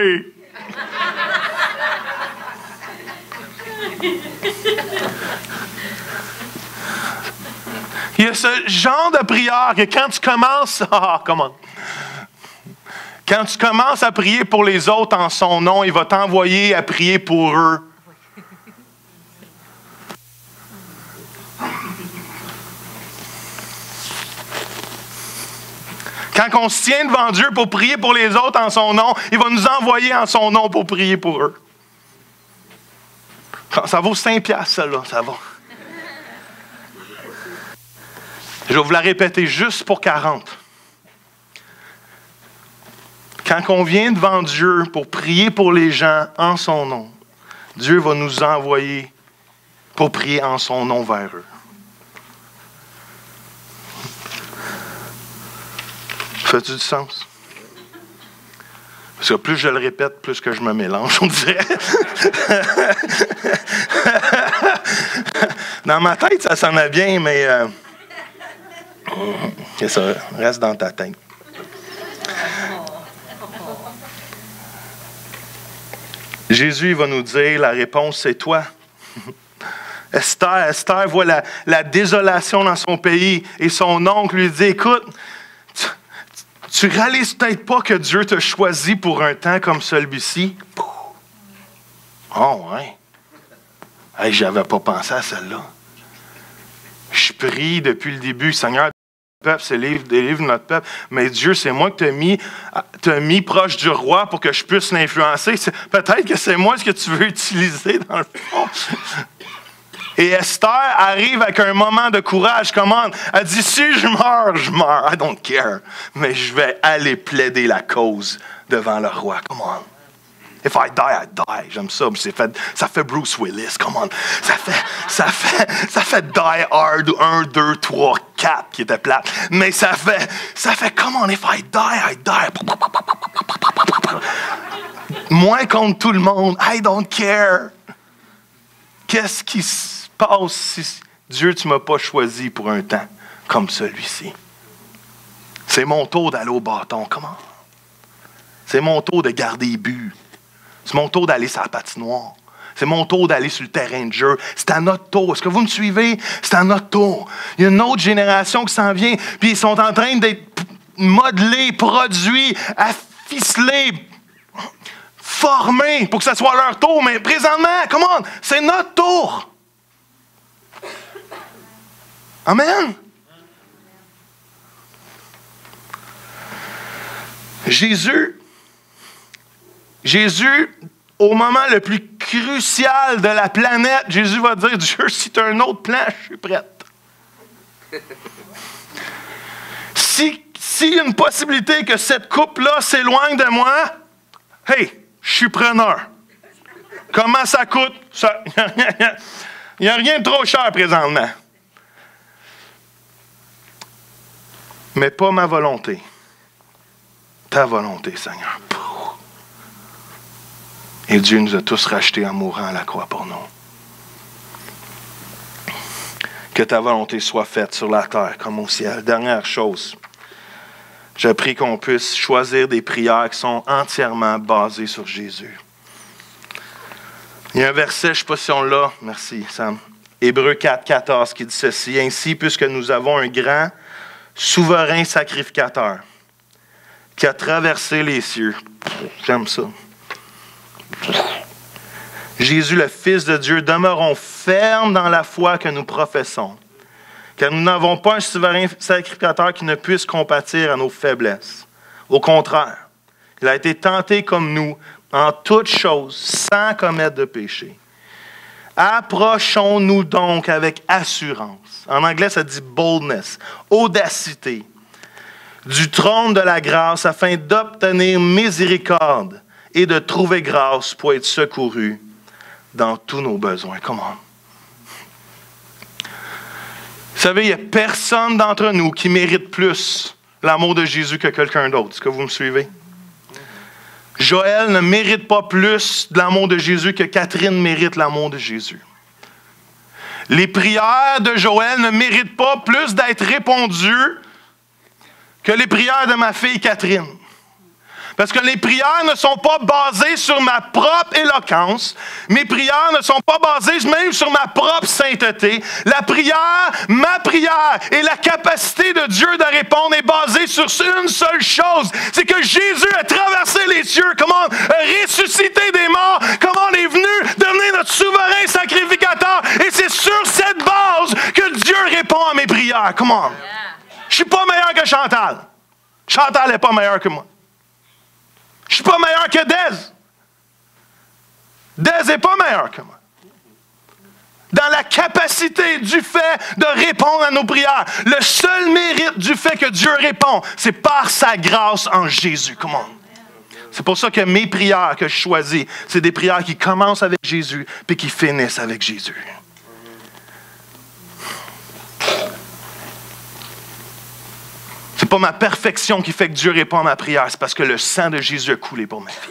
Il y a ce genre de prière que quand tu commences... Quand tu commences à prier pour les autres en son nom, il va t'envoyer à prier pour eux. Quand on se tient devant Dieu pour prier pour les autres en son nom, il va nous envoyer en son nom pour prier pour eux. Ça vaut 5 piastres, ça, là. Ça va. Je vais vous la répéter juste pour 40. Quand on vient devant Dieu pour prier pour les gens en son nom, Dieu va nous envoyer pour prier en son nom vers eux. Fait-tu du sens? Parce que plus je le répète, plus que je me mélange, on dirait. Dans ma tête, ça sonnait bien, mais... c'est ça, reste dans ta tête. Jésus va nous dire, la réponse, c'est toi. Esther voit la désolation dans son pays et son oncle lui dit, écoute, tu réalises peut-être pas que Dieu t'a choisi pour un temps comme celui-ci? Oh, ouais. Hey, j'avais pas pensé à celle-là. Je prie depuis le début, Seigneur, le peuple, c'est délivre notre peuple. Mais Dieu, c'est moi que t'as mis proche du roi pour que je puisse l'influencer. Peut-être que c'est moi ce que tu veux utiliser dans le fond. Et Esther arrive avec un moment de courage. Comment? Elle dit, si je meurs, je meurs. I don't care. Mais je vais aller plaider la cause devant le roi. Come on. If I die, I die. J'aime ça. Ça fait Bruce Willis. Come on. Ça fait Die Hard 1, 2, 3, 4 qui était plate. Mais ça fait come on, if I die, I die. Moi contre tout le monde. I don't care. Qu'est-ce qui se passe si Dieu, tu ne m'as pas choisi pour un temps comme celui-ci? C'est mon tour d'aller au bâton. Comment? C'est mon tour de garder but. C'est mon tour d'aller sur la patinoire. C'est mon tour d'aller sur le terrain de jeu. C'est à notre tour. Est-ce que vous me suivez? C'est à notre tour. Il y a une autre génération qui s'en vient, puis ils sont en train d'être modelés, produits, afficelés, formés pour que ce soit leur tour. Mais présentement, come on, c'est notre tour. Amen. Jésus, au moment le plus crucial de la planète, Jésus va dire, Dieu, si tu as un autre plan, je suis prête. S'il y a une possibilité que cette coupe-là s'éloigne de moi, hey, je suis preneur. Comment ça coûte? Il n'y a rien de trop cher présentement. Mais pas ma volonté. Ta volonté, Seigneur. Et Dieu nous a tous rachetés en mourant à la croix pour nous. Que ta volonté soit faite sur la terre comme au ciel. Dernière chose. Je prie qu'on puisse choisir des prières qui sont entièrement basées sur Jésus. Il y a un verset, je ne sais pas si on l'a, merci Sam, Hébreux 4, 14, qui dit ceci. Ainsi, puisque nous avons un grand, souverain sacrificateur qui a traversé les cieux. J'aime ça. Jésus, le Fils de Dieu, demeurons fermes dans la foi que nous professons, car nous n'avons pas un souverain sacrificateur qui ne puisse compatir à nos faiblesses. Au contraire, il a été tenté comme nous en toutes choses, sans commettre de péché. Approchons-nous donc avec assurance. En anglais, ça dit boldness, audacité, du trône de la grâce afin d'obtenir miséricorde et de trouver grâce pour être secouru dans tous nos besoins. Comment? Vous savez, il n'y a personne d'entre nous qui mérite plus l'amour de Jésus que quelqu'un d'autre. Est-ce que vous me suivez? Joël ne mérite pas plus de l'amour de Jésus que Catherine mérite l'amour de Jésus. Les prières de Joël ne méritent pas plus d'être répondues que les prières de ma fille Catherine. Parce que les prières ne sont pas basées sur ma propre éloquence. Mes prières ne sont pas basées même sur ma propre sainteté. La prière, ma prière et la capacité de Dieu de répondre est basée sur une seule chose. C'est que Jésus a traversé les cieux, comment a ressuscité des morts, comment il est venu devenir notre souverain sacrificateur. Et c'est sur cette base que Dieu répond à mes prières. Comment? Je ne suis pas meilleur que Chantal. Chantal n'est pas meilleure que moi. Je ne suis pas meilleur que Dez. Dez n'est pas meilleur que moi. Dans la capacité du fait de répondre à nos prières, le seul mérite du fait que Dieu répond, c'est par sa grâce en Jésus. Come on. C'est pour ça que mes prières que je choisis, c'est des prières qui commencent avec Jésus puis qui finissent avec Jésus. C'est pas ma perfection qui fait que Dieu répond à ma prière, c'est parce que le sang de Jésus a coulé pour ma fille.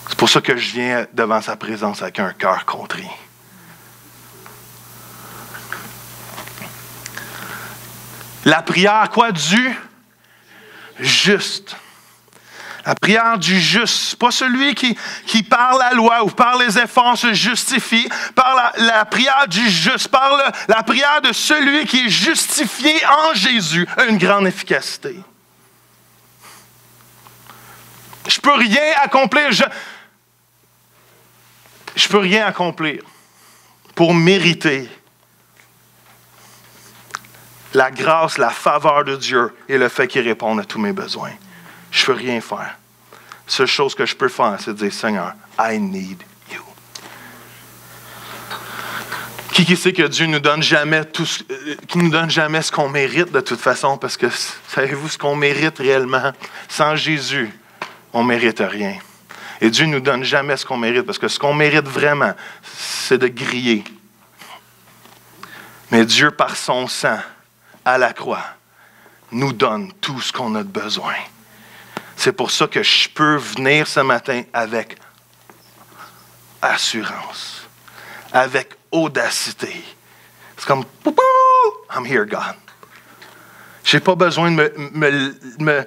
C'est pour ça que je viens devant sa présence avec un cœur contrit. La prière, quoi? Du juste. La prière du juste, pas celui qui par la loi ou par les efforts se justifie, par la prière du juste, par la prière de celui qui est justifié en Jésus, a une grande efficacité. Je peux rien accomplir, je peux rien accomplir pour mériter la grâce, la faveur de Dieu et le fait qu'il réponde à tous mes besoins. Je ne peux rien faire. La seule chose que je peux faire, c'est de dire, Seigneur, I need you. Qui sait que Dieu nous donne jamais qui nous donne jamais ce qu'on mérite de toute façon, parce que savez-vous ce qu'on mérite réellement? Sans Jésus, on ne mérite rien. Et Dieu ne nous donne jamais ce qu'on mérite, parce que ce qu'on mérite vraiment, c'est de griller. Mais Dieu, par son sang, à la croix, nous donne tout ce qu'on a de besoin. C'est pour ça que je peux venir ce matin avec assurance, avec audacité. C'est comme, I'm here, God. Je n'ai pas besoin de me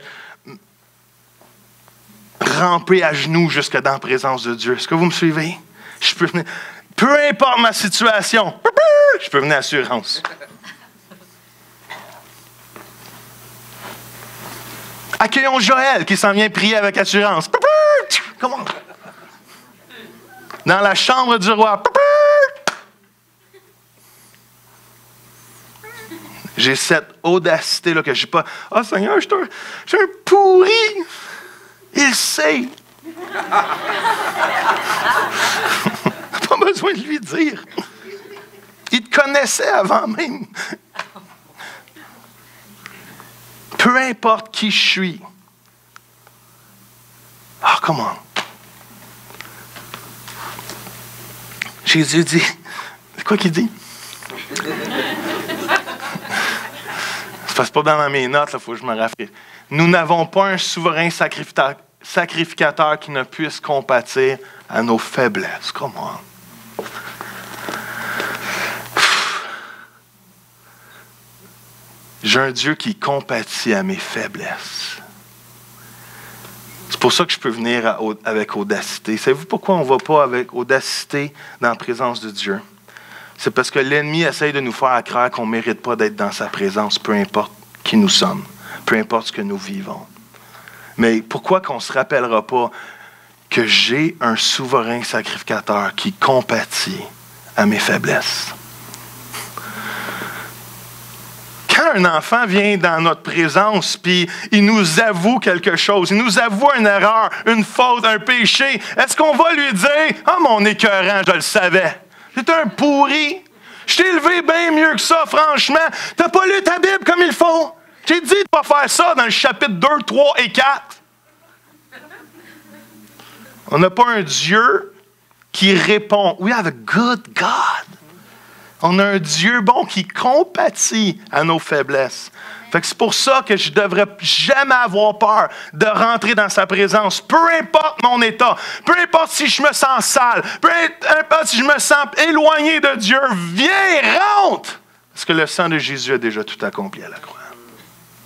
ramper à genoux jusque dans la présence de Dieu. Est-ce que vous me suivez? Je peux venir, peu importe ma situation, je peux venir assurance. Accueillons Joël qui s'en vient prier avec assurance. Comment? Dans la chambre du roi. J'ai cette audacité-là que je n'ai pas. Ah, Seigneur, je suis un pourri. Il sait. Pas besoin de lui dire. Il te connaissait avant même. Peu importe qui je suis. Ah, comment? Jésus dit, c'est quoi qu'il dit? Ça passe pas dans mes notes, il faut que je me rappelle. Nous n'avons pas un souverain sacrificateur qui ne puisse compatir à nos faiblesses. Comment? J'ai un Dieu qui compatit à mes faiblesses. C'est pour ça que je peux venir avec audacité. Savez-vous pourquoi on ne va pas avec audacité dans la présence de Dieu? C'est parce que l'ennemi essaye de nous faire croire qu'on ne mérite pas d'être dans sa présence, peu importe qui nous sommes, peu importe ce que nous vivons. Mais pourquoi qu'on ne se rappellera pas que j'ai un souverain sacrificateur qui compatit à mes faiblesses? Quand un enfant vient dans notre présence puis il nous avoue quelque chose, il nous avoue une erreur, une faute, un péché, est-ce qu'on va lui dire « Ah, mon écœurant, je le savais. C'est un pourri. Je t'ai élevé bien mieux que ça, franchement. Tu n'as pas lu ta Bible comme il faut. J'ai dit de ne pas faire ça dans le chapitre 2, 3 et 4. » On n'a pas un Dieu qui répond. We have a good God. On a un Dieu bon qui compatit à nos faiblesses. Fait que c'est pour ça que je ne devrais jamais avoir peur de rentrer dans sa présence, peu importe mon état, peu importe si je me sens sale, peu importe si je me sens éloigné de Dieu, viens, rentre! Parce que le sang de Jésus a déjà tout accompli à la croix.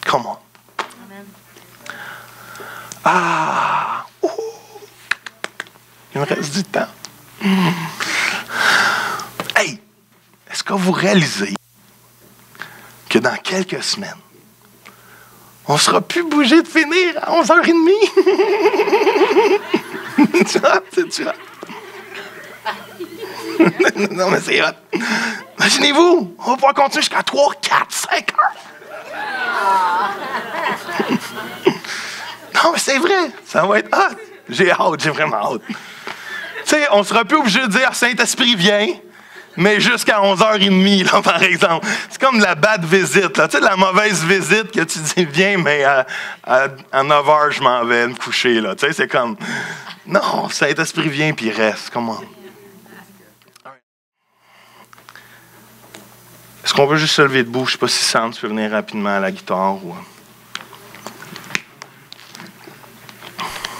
Come on. Amen. Ah! Ouh. Il me reste du temps. Hey! Est-ce que vous réalisez que dans quelques semaines, on ne sera plus bougé de finir à 11h30? C'est hot. Non, mais c'est hot. Imaginez-vous, on va pouvoir continuer jusqu'à 3, 4, 5 heures. Non, mais c'est vrai, ça va être hot. J'ai hâte, j'ai vraiment hâte. Tu sais, on ne sera plus obligé de dire « Saint-Esprit, viens ». Mais jusqu'à 11h30, là, par exemple. C'est comme la bad visite, là. Tu sais, la mauvaise visite que tu dis, viens, mais à 9h, je m'en vais me coucher, là. Tu sais, c'est comme, non, Saint-Esprit vient, puis il reste. Comment? Est-ce qu'on peut juste se lever debout? Je ne sais pas si Sam, tu peux venir rapidement à la guitare. Ou...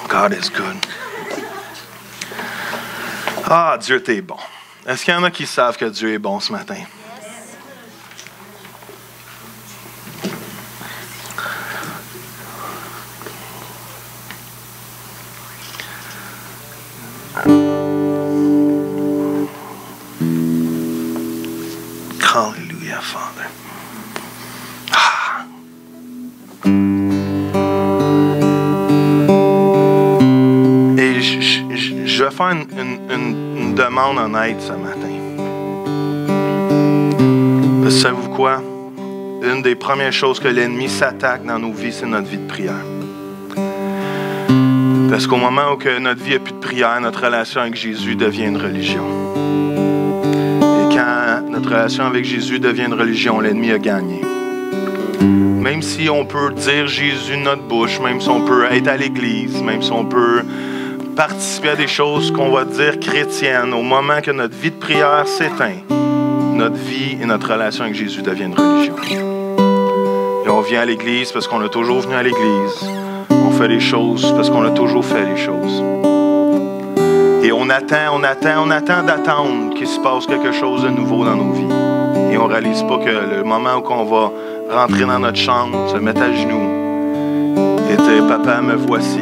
God is good. Ah, Dieu, t'es bon. Est-ce qu'il y en a qui savent que Dieu est bon ce matin? Yes. Hallelujah, Father. Ah. Et je vais faire une demande honnête ce matin. Parce que savez-vous quoi? Une des premières choses que l'ennemi s'attaque dans nos vies, c'est notre vie de prière. Parce qu'au moment où que notre vie n'a plus de prière, notre relation avec Jésus devient une religion. Et quand notre relation avec Jésus devient une religion, l'ennemi a gagné. Même si on peut dire Jésus de notre bouche, même si on peut être à l'église, même si on peut participer à des choses qu'on va dire chrétiennes, au moment que notre vie de prière s'éteint, notre vie et notre relation avec Jésus deviennent religion. Et on vient à l'église parce qu'on a toujours venu à l'église. On fait les choses parce qu'on a toujours fait les choses. Et on attend d'attendre qu'il se passe quelque chose de nouveau dans nos vies. Et on ne réalise pas que le moment où on va rentrer dans notre chambre, se mettre à genoux, et dire « Papa, me voici.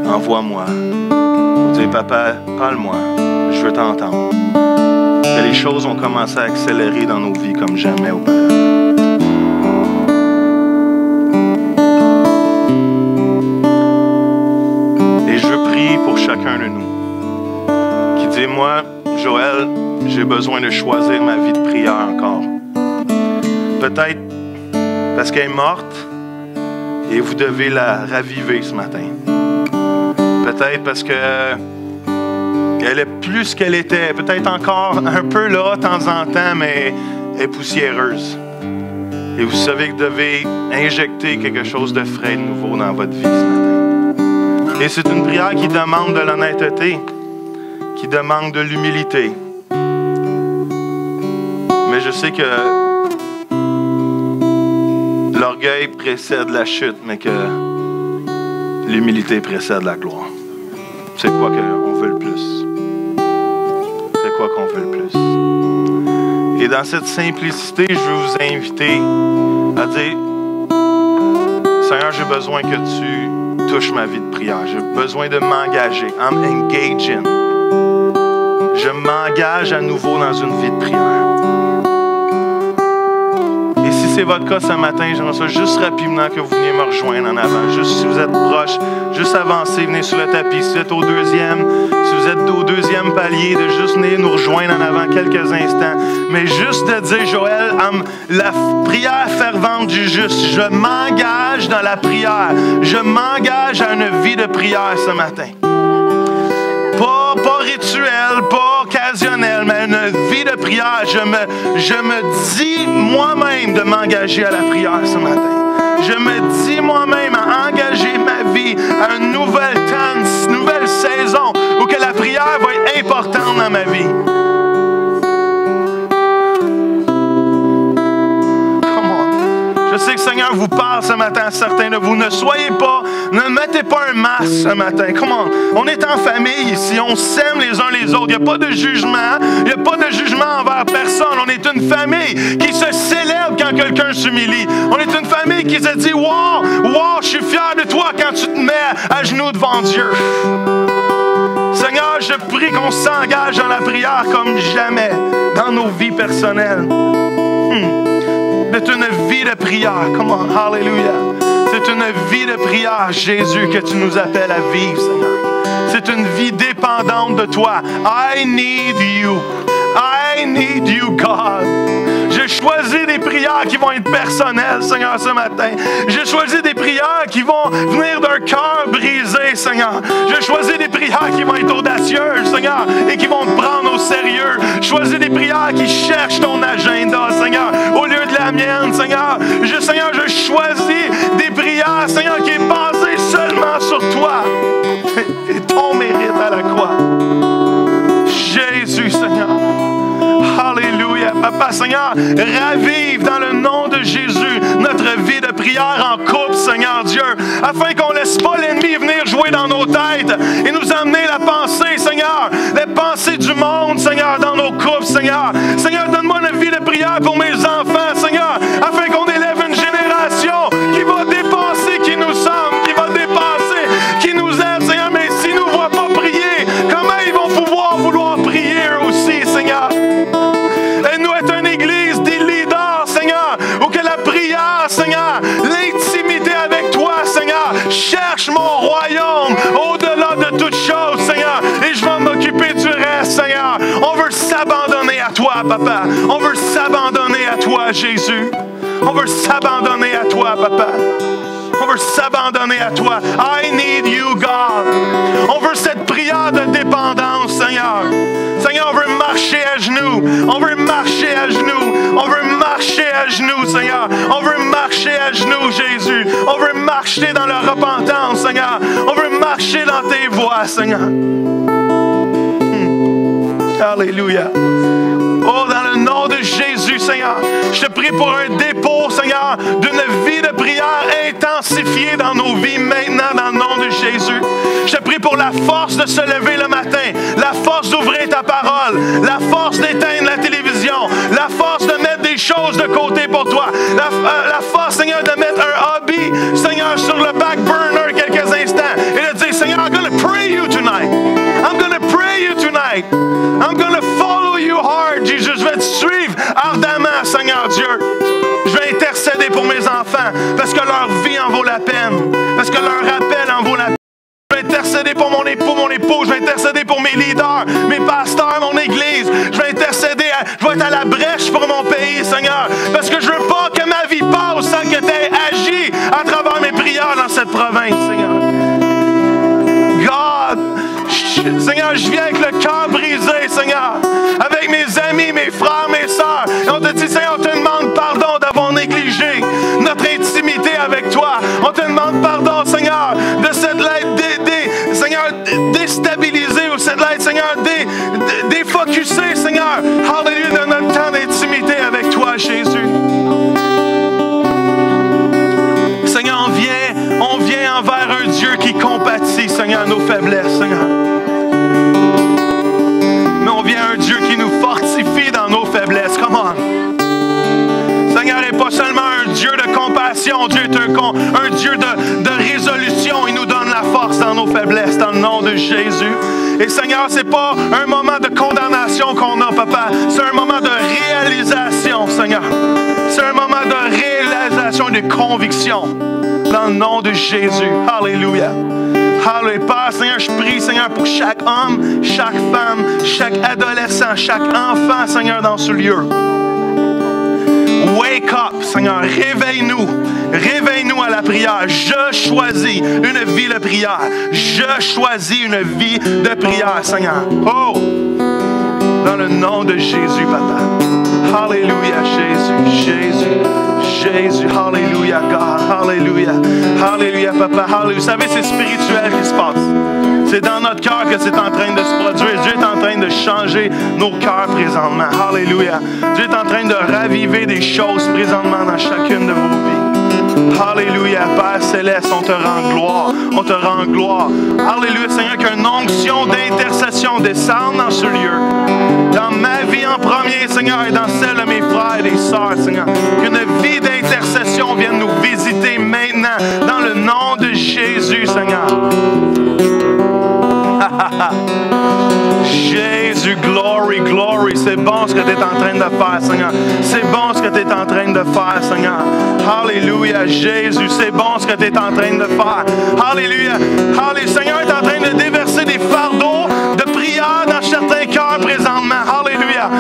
Envoie-moi. » Dire « Papa, parle-moi. Je veux t'entendre. » Et les choses ont commencé à accélérer dans nos vies comme jamais auparavant. chacun de nous. Qui dit, moi, Joël, j'ai besoin de choisir ma vie de prière encore. Peut-être parce qu'elle est morte et vous devez la raviver ce matin. Peut-être parce que elle est plus qu'elle était. Peut-être encore un peu là, de temps en temps, mais elle est poussiéreuse. Et vous savez que vous devez injecter quelque chose de frais, de nouveau dans votre vie ce matin. Et c'est une prière qui demande de l'honnêteté, qui demande de l'humilité. Mais je sais que l'orgueil précède la chute, mais que l'humilité précède la gloire. C'est quoi qu'on veut le plus? C'est quoi qu'on veut le plus? Et dans cette simplicité, je veux vous inviter à dire, Seigneur, j'ai besoin que tu touches ma vie de prière. J'ai besoin de m'engager. I'm engaging. Je m'engage à nouveau dans une vie de prière. Et si c'est votre cas ce matin, j'aimerais ça juste rapidement que vous veniez me rejoindre en avant. Juste si vous êtes proche, juste avancez, venez sur le tapis. Si vous êtes au deuxième palier, de juste venir nous rejoindre en avant quelques instants. Mais juste de dire, Joël, la prière fervente du juste, je m'engage dans la prière. Je m'engage à une vie de prière ce matin. Pas rituel, pas occasionnel, mais une vie de prière. Je me dis moi-même de m'engager à la prière ce matin. Je me dis moi-même à engager ma vie à une nouvelle temps, une nouvelle saison où que la prière va être importante dans ma vie. Je sais que le Seigneur vous parle ce matin à certains de vous. Ne mettez pas un masque ce matin. On est en famille ici. On s'aime les uns les autres. Il n'y a pas de jugement. Il n'y a pas de jugement envers personne. On est une famille qui se célèbre quand quelqu'un s'humilie. On est une famille qui se dit, wow, je suis fier de toi quand tu te mets à genoux devant Dieu. Seigneur, je prie qu'on s'engage dans la prière comme jamais dans nos vies personnelles. C'est une vie de prière. Come on, hallelujah. C'est une vie de prière, Jésus, que tu nous appelles à vivre, Seigneur. C'est une vie dépendante de toi. I need you. I need you, God. J'ai choisi des prières qui vont être personnelles, Seigneur, ce matin. J'ai choisi des prières qui vont venir d'un cœur brisé, Seigneur. J'ai choisi des prières qui vont être audacieuses, Seigneur, et qui vont te prendre au sérieux. J'ai choisi des prières qui cherchent ton agenda, Seigneur, au lieu de la mienne, Seigneur. Seigneur, je choisis des prières, Seigneur, qui est basée seulement sur toi et ton mérite à la croix. Jésus, Seigneur. Alléluia. Papa, Seigneur, ravive dans le nom de Jésus notre vie de prière en couple, Seigneur Dieu, afin qu'on ne laisse pas l'ennemi venir jouer dans nos têtes et nous amener la pensée, Seigneur, les pensées du monde, Seigneur, dans nos couples, Seigneur. Seigneur, donne-moi une vie de prière pour mes enfants, Seigneur, afin qu'on élève une génération qui va dépasser qui nous sommes, qui va dépasser qui nous aime, Seigneur. Mais s'ils ne nous voient pas prier, comment ils vont pouvoir vouloir prier eux aussi, Seigneur? Aide-nous à être une église des leaders, Seigneur, où que la prière, Seigneur, l'intimité avec toi, Seigneur, cherche mon royaume au-delà de toute chose, Seigneur, et je vais m'occuper du reste, Seigneur. On veut s'abandonner à toi, Papa. On veut s'abandonner à toi, Jésus. On veut s'abandonner à toi, Papa. On veut s'abandonner à toi. I need you, God. On veut cette prière de dépendance, Seigneur. Seigneur, on veut marcher à genoux. On veut marcher à genoux. On veut marcher à genoux, Seigneur. On veut marcher à genoux, Jésus. On veut marcher dans la repentance, Seigneur. On veut marcher dans tes voies, Seigneur. Alléluia. Oh, dans le nom de Jésus, Seigneur, je te prie pour un dépôt, Seigneur, d'une vie de prière intensifiée dans nos vies maintenant, dans le nom de Jésus. Je te prie pour la force de se lever le matin, la force d'ouvrir ta parole, la force d'éteindre la télévision, la force de mettre des choses de côté pour toi, la force, Seigneur, de mettre un hobby, Seigneur, sur le back burner quelques instants et de dire, Seigneur, I'm going to pray you tonight. I'm going to pray you tonight. I'm going to follow you hard, Jesus. Je vais te suivre ardemment, Seigneur Dieu. Je vais intercéder pour mes enfants parce que leur vie en vaut la peine, parce que leur appel en vaut la peine. Je vais intercéder intercéder pour mon époux, mon épouse. Je vais intercéder pour mes leaders, mes pasteurs, mon église. Je vais intercéder, je vais être à la brèche pour mon pays, Seigneur. Parce que je veux pas que ma vie passe sans que tu aies agi à travers mes prières dans cette province, Seigneur. God, Seigneur, je viens avec le cœur brisé, Seigneur. Avec mes amis, mes frères, mes sœurs. Et on te dit, Seigneur, on te demande pardon d'avoir négligé notre intimité avec toi. On te demande pardon, Seigneur, de cette lettre Seigneur, déstabilisée ou cette lettre, Seigneur, défocusée, Seigneur. Hallelujah, de notre temps d'intimité avec toi, Jésus. Seigneur, on vient envers un Dieu qui compatit, Seigneur, nos faiblesses, Seigneur. Mais on vient à un Dieu qui nous fortifie dans nos faiblesses. Come on. Seigneur n'est pas seulement un Dieu de compassion, Dieu est un Dieu de résolution. Il nous donne la force dans nos faiblesses, dans le nom de Jésus. Et Seigneur, ce n'est pas un moment de condamnation qu'on a, Papa. C'est un moment de réalisation, Seigneur. C'est un moment de réalisation et de conviction. Dans le nom de Jésus. Alléluia. Alléluia. Père, Seigneur, je prie, Seigneur, pour chaque homme, chaque femme, chaque adolescent, chaque enfant, Seigneur, dans ce lieu. Wake up, Seigneur. Réveille-nous. Réveille-nous à la prière. Je choisis une vie de prière. Je choisis une vie de prière, Seigneur. Oh! Dans le nom de Jésus, Papa. Alléluia, Jésus. Jésus. Jésus, Alléluia, God, Alléluia, Alléluia, Papa, Alléluia. Vous savez, c'est spirituel qui se passe. C'est dans notre cœur que c'est en train de se produire. Dieu est en train de changer nos cœurs présentement. Alléluia. Dieu est en train de raviver des choses présentement dans chacune de vos vies. Alléluia, Père Céleste, on te rend gloire. On te rend gloire. Alléluia, Seigneur, qu'une onction d'intercession descende dans ce lieu. Dans ma vie en premier, Seigneur, et dans celle de mes frères et des sœurs, Seigneur. Qu'une vie d'intercession vienne nous visiter maintenant, dans le nom de Jésus, Seigneur. Jésus, glory, glory. C'est bon ce que tu es en train de faire, Seigneur. C'est bon ce que tu es en train de faire, Seigneur. Alléluia, Jésus. C'est bon ce que tu es en train de faire. Alléluia. Alléluia. Seigneur est en train de déverser des fardeaux de prière dans certains cœurs présentement. Alléluia.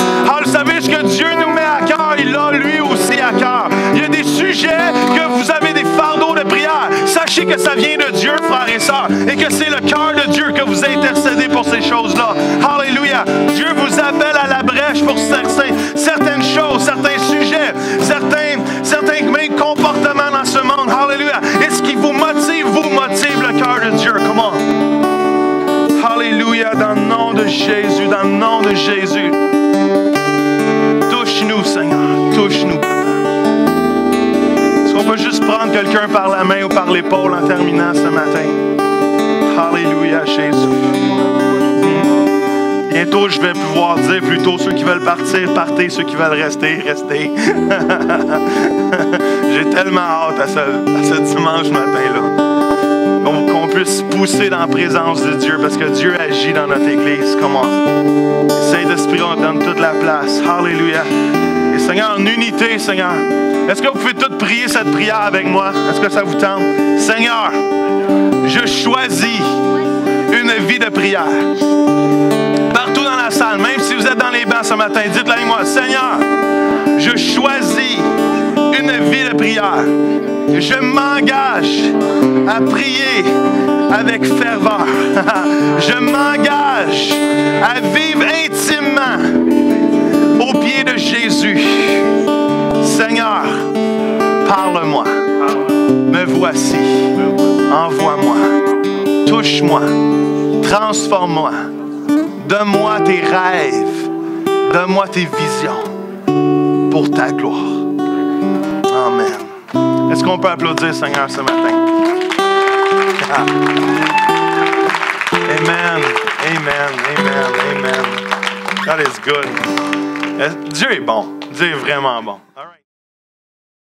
Vous savez ce que Dieu nous met à cœur, il l'a lui aussi à cœur. Il y a des sujets que vous avez des fardeaux de prière. Sachez que ça vient de Dieu, frères et sœurs, et que c'est le cœur de Dieu que vous intercédez pour ces choses-là. Alléluia. Dieu vous appelle à la brèche pour certaines choses, certains sujets, certains comportements dans ce monde. Alléluia. Et ce qui vous motive le cœur de Dieu. Come on. Alléluia. Dans le nom de Jésus, dans le nom de Jésus. Touche-nous, Seigneur. Touche-nous, Papa. Est-ce qu'on peut juste prendre quelqu'un par la main ou par l'épaule en terminant ce matin? Alléluia, Jésus. Bientôt, je vais pouvoir dire plutôt ceux qui veulent partir, partez. Ceux qui veulent rester, restez. J'ai tellement hâte à ce dimanche matin-là. Qu'on puisse pousser dans la présence de Dieu parce que Dieu agit dans notre Église. Comment? Saint-Esprit, on donne toute la place. Alléluia. Et Seigneur, en unité, Seigneur, est-ce que vous pouvez tous prier cette prière avec moi? Est-ce que ça vous tente? Seigneur, je choisis une vie de prière. Partout dans la salle, même si vous êtes dans les bancs ce matin, dites-le avec moi. Seigneur, je choisis une vie de prière. Je m'engage à prier avec ferveur. Je m'engage à vivre intimement au pied de Jésus. Seigneur, parle-moi. Me voici. Envoie-moi. Touche-moi. Transforme-moi. Donne-moi tes rêves. Donne-moi tes visions pour ta gloire. Amen. Est-ce qu'on peut applaudir Seigneur ce matin? Amen. Amen. Amen. Amen. That is good. Dieu est bon. Dieu est vraiment bon. All right.